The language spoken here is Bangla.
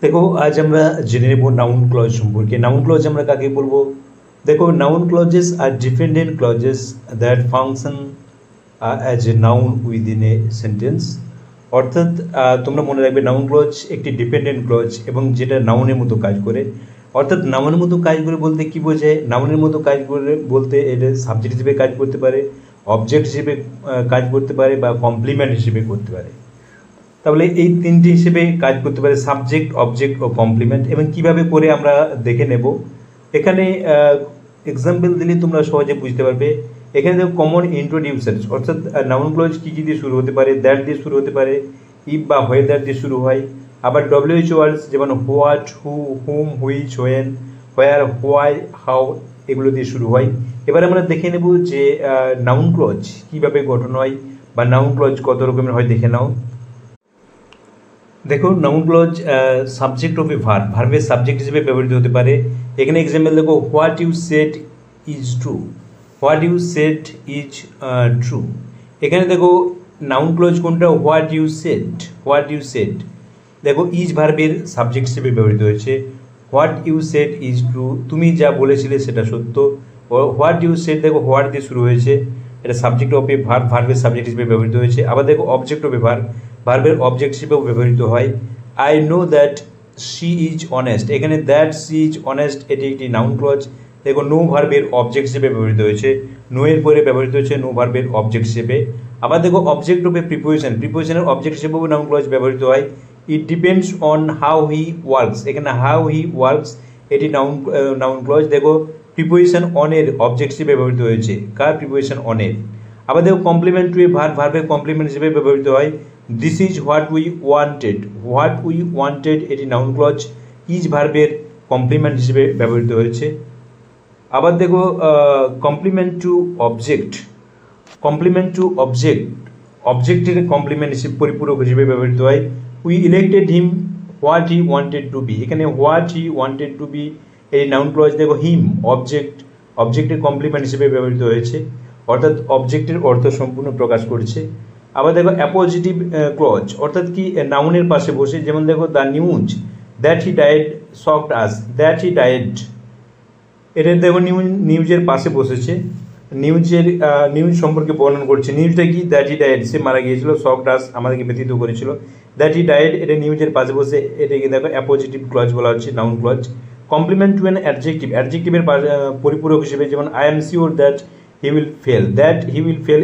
দেখো আজ আমরা জেনে নেব নাউন ক্লজ সম্পর্কে। নাউন ক্লজ আমরা কাকে বলবো? দেখো, noun clauses are dependent clauses that function as a noun within a sentence. অর্থাৎ তোমরা মনে রাখবে নাউন ক্লজ একটি ডিপেন্ডেন্ট ক্লজ এবং যেটা নাউনের মতো কাজ করে। অর্থাৎ নাউনের মতো কাজ করে বলতে কি বোঝায়? নাউনের মতো কাজ করে বলতে এটা সাবজেক্ট হিসেবে কাজ করতে পারে, অবজেক্ট হিসেবে কাজ করতে পারে বা কমপ্লিমেন্ট হিসেবে করতে পারে। তাহলে এই তিনটি হিসেবে কাজ করতে পারে, সাবজেক্ট, অবজেক্ট ও কমপ্লিমেন্ট। এবং কিভাবে করে আমরা দেখে নেব। এখানে এক্সাম্পল দিলে তোমরা সহজে বুঝতে পারবে। এখানে দেখো কমন ইন্ট্রোডিউসার্স, অর্থাৎ নাউন ক্লজ কী কী দিয়ে শুরু হতে পারে? দ্যাট দিয়ে শুরু হতে পারে, ইফ বা হোয়েদার দিয়ে শুরু হয়। আবার ডব্লিউএইচ ওয়ার্ডস যেমন what, who, hmm, which, when, where, why, how এগুলো দিয়ে শুরু হয়। এবার আমরা দেখে নেব যে নাউন ক্লজ কীভাবে গঠন হয় বা নাউন ক্লজ কত রকমের হয় দেখে নাও। দেখো, noun clause subject of a verb, ভার্বের সাবজেক্ট হিসেবে ব্যবহৃত হতে পারে। এখানে এক্সাম্পল দেখো, what you said is true, what you said is true. এখানে দেখো নাউন ক্লজ কোনটা? What you said, what you said. দেখো ইজ ভার্বের সাবজেক্ট হিসেবে ব্যবহৃত হয়েছে। What you said is true, তুমি যা বলেছিলে সেটা সত্য। হোয়াট ইউ সেড দেখো হোয়াট দিয়ে শুরু হয়েছে, এটা সাবজেক্ট অফ এ ভার্ব, ভার্বের সাবজেক্ট হিসেবে ব্যবহৃত হয়েছে। আবার দেখো অবজেক্ট অফ এ ভার্ব, ভার্বের অবজেক্ট হিসেবেও ব্যবহৃত হয়। I know that she is honest, এখানে দ্যাট শি ইজ অনেস্ট এটি একটি নাউন ক্লজ। দেখো নো ভার্বের অবজেক্ট হিসেবে ব্যবহৃত হয়েছে, নো এর পরে ব্যবহৃত হয়েছে নো ভার্বের অবজেক্ট হিসেবে। আবার দেখো অবজেক্ট অফ এ প্রিপোজিশন, প্রিপোজিশনের অবজেক্ট হিসেবেও নাউন ক্লজ ব্যবহৃত হয়। It depends on how he works, এখানে হাউ হি ওয়ার্কস এটি নাউন ক্লজ। দেখো প্রিপোজিশন অনের অবজেক্ট হিসেবে ব্যবহৃত হয়েছে, কার? প্রিপোজিশন অনের। আবার দেখো কমপ্লিমেন্ট টু এ ভার্ব, ভার্বের কমপ্লিমেন্ট হিসেবে ব্যবহৃত হয়। This is what we wanted, what we wanted এটি নাউন ক্লজ, ইজ ভার্বের কমপ্লিমেন্ট হিসেবে ব্যবহৃত হয়েছে। আবার দেখো complement to object, complement to object, অবজেক্টের কমপ্লিমেন্ট হিসেবে পরিপূরক হিসেবে ব্যবহৃত হয়। We elected him what he wanted to be, এখানে what he wanted to be এই নাউন ক্লজ। দেখো হিম অবজেক্ট, অবজেক্টের কমপ্লিমেন্ট হিসেবে ব্যবহৃত হয়েছে, অর্থাৎ অবজেক্টের অর্থ সম্পূর্ণ প্রকাশ করছে। আবার দেখো অ্যাপোজিটিভ ক্লজ, অর্থাৎ কি নাউনের পাশে বসে, যেমন দেখো the news that he died shocked us, that he died এটা দেখো নিউজের পাশে বসেছে, নিউজ সম্পর্কে বর্ণন করছে। নিউজটা কি? দ্যাট হি ডায়েড, সে মারা গিয়েছিল, শকড আস আমাদেরকে ব্যথিত করেছিল। দ্যাট হি ডায়েড এটা নিউজের পাশে বসে, এটাকে দেখো অ্যাপোজিটিভ ক্লজ বলা হচ্ছে, noun clause. Complement to an adjective, অ্যাডজেক্টিভের পরিপূরক হিসেবে, যেমন I am sure that he will fail, that he will fail